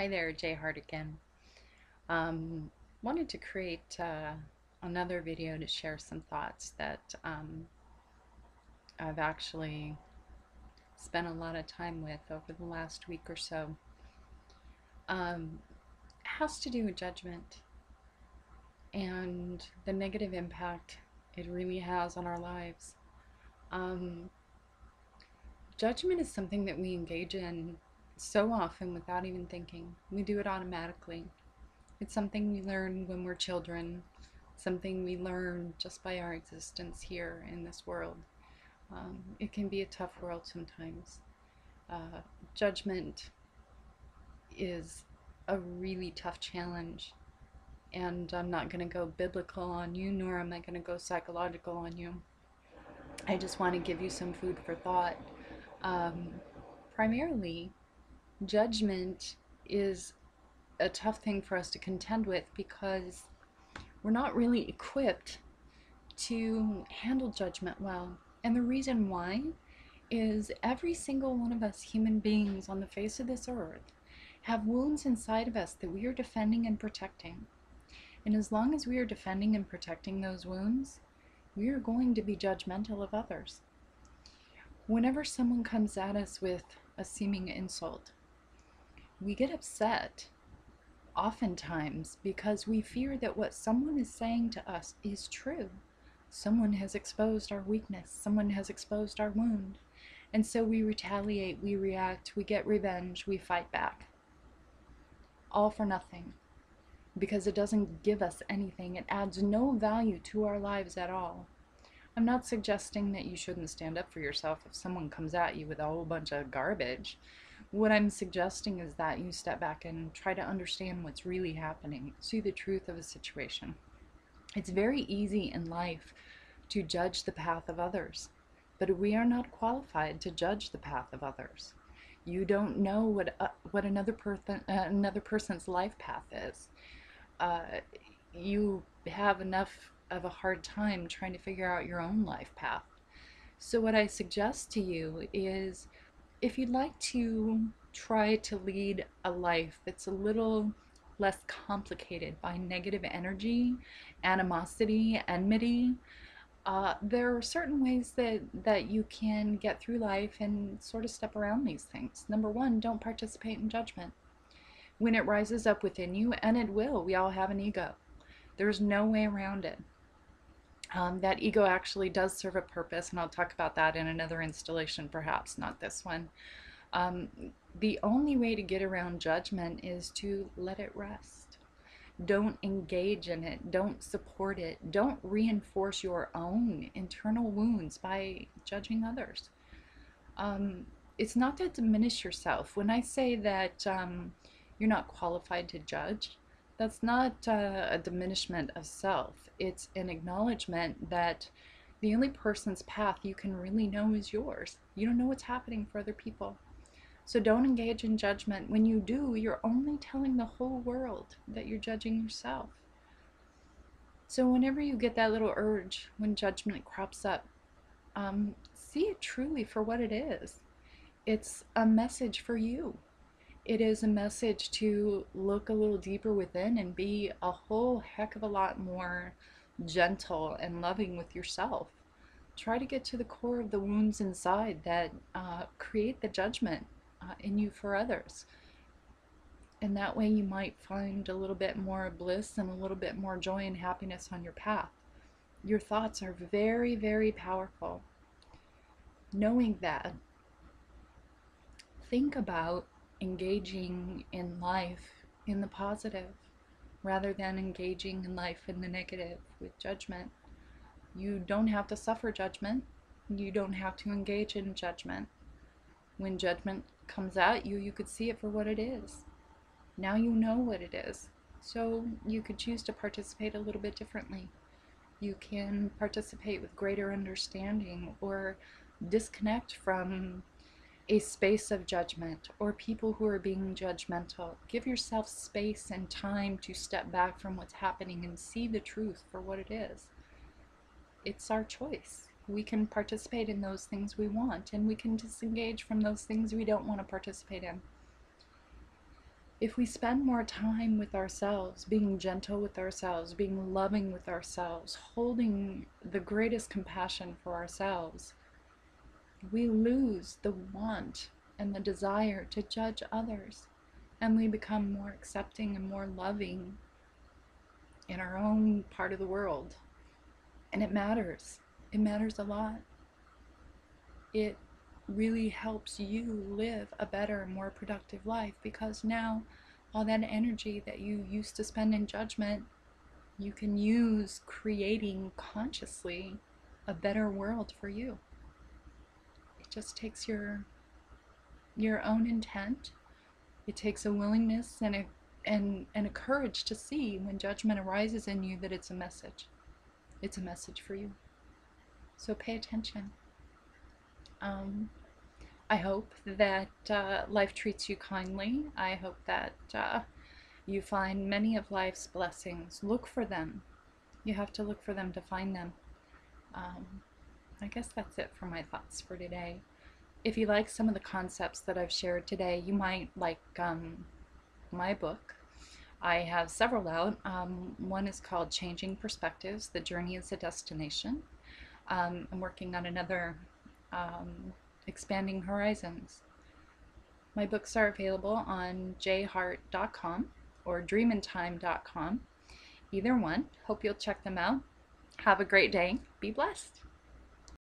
Hi there, Jaie Hart again. Um, Wanted to create another video to share some thoughts that I've actually spent a lot of time with over the last week or so. It has to do with judgment and the negative impact it really has on our lives. Um, Judgment is something that we engage in so often without even thinking. We do it automatically. It's something we learn when we're children, something we learn just by our existence here in this world. It can be a tough world sometimes. Uh, Judgment is a really tough challenge, and I'm not going to go biblical on you, nor am I going to go psychological on you. I just want to give you some food for thought. Um, Primarily, judgment is a tough thing for us to contend with because we're not really equipped to handle judgment well. And the reason why is every single one of us human beings on the face of this earth have wounds inside of us that we are defending and protecting. And as long as we are defending and protecting those wounds, we are going to be judgmental of others. Whenever someone comes at us with a seeming insult, we get upset oftentimes because we fear that what someone is saying to us is true. Someone has exposed our weakness, someone has exposed our wound. And so we retaliate, we react, we get revenge, we fight back. All for nothing. Because it doesn't give us anything. It adds no value to our lives at all. I'm not suggesting that you shouldn't stand up for yourself if someone comes at you with a whole bunch of garbage. What I'm suggesting is that you step back and try to understand what's really happening, see the truth of a situation. It's very easy in life to judge the path of others, but we are not qualified to judge the path of others. You don't know what another person's life path is. Uh, you have enough of a hard time trying to figure out your own life path. So what I suggest to you is, if you'd like to try to lead a life that's a little less complicated by negative energy, animosity, enmity, there are certain ways that you can get through life and sort of step around these things. Number one, don't participate in judgment. When it rises up within you, and it will, we all have an ego. There's no way around it. That ego actually does serve a purpose, and I'll talk about that in another installation, perhaps not this one. Um, the only way to get around judgment is to let it rest. Don't engage in it. Don't support it. Don't reinforce your own internal wounds by judging others. Um, it's not to diminish yourself. When I say that you're not qualified to judge, that's not a diminishment of self. It's an acknowledgement that the only person's path you can really know is yours. You don't know what's happening for other people. So don't engage in judgment. When you do, you're only telling the whole world that you're judging yourself. So whenever you get that little urge, when judgment crops up, see it truly for what it is. It's a message for you. It is a message to look a little deeper within and be a whole heck of a lot more gentle and loving with yourself. Try to get to the core of the wounds inside that create the judgment in you for others. And that way you might find a little bit more bliss and a little bit more joy and happiness on your path. Your thoughts are very, very powerful. Knowing that, think about engaging in life in the positive rather than engaging in life in the negative with judgment. You don't have to suffer judgment. You don't have to engage in judgment. When judgment comes at you, you could see it for what it is. Now you know what it is. So you could choose to participate a little bit differently. You can participate with greater understanding or disconnect from a space of judgment or people who are being judgmental. Give yourself space and time to step back from what's happening and see the truth for what it is. It's our choice. We can participate in those things we want, and we can disengage from those things we don't want to participate in. If we spend more time with ourselves, being gentle with ourselves, being loving with ourselves, holding the greatest compassion for ourselves, we lose the want and the desire to judge others, and we become more accepting and more loving in our own part of the world. And it matters. It matters a lot. It really helps you live a better, more productive life, because now all that energy that you used to spend in judgment, you can use creating consciously a better world for you. It just takes your own intent. It takes a willingness and a courage to see when judgment arises in you that it's a message. It's a message for you. So pay attention. I hope that life treats you kindly. I hope that you find many of life's blessings. Look for them. You have to look for them to find them. I guess that's it for my thoughts for today. If you like some of the concepts that I've shared today, you might like my book. I have several out. One is called Changing Perspectives, The Journey is a Destination. I'm working on another, Expanding Horizons. My books are available on jaihart.com or dreamintime.com. Either one. Hope you'll check them out. Have a great day. Be blessed.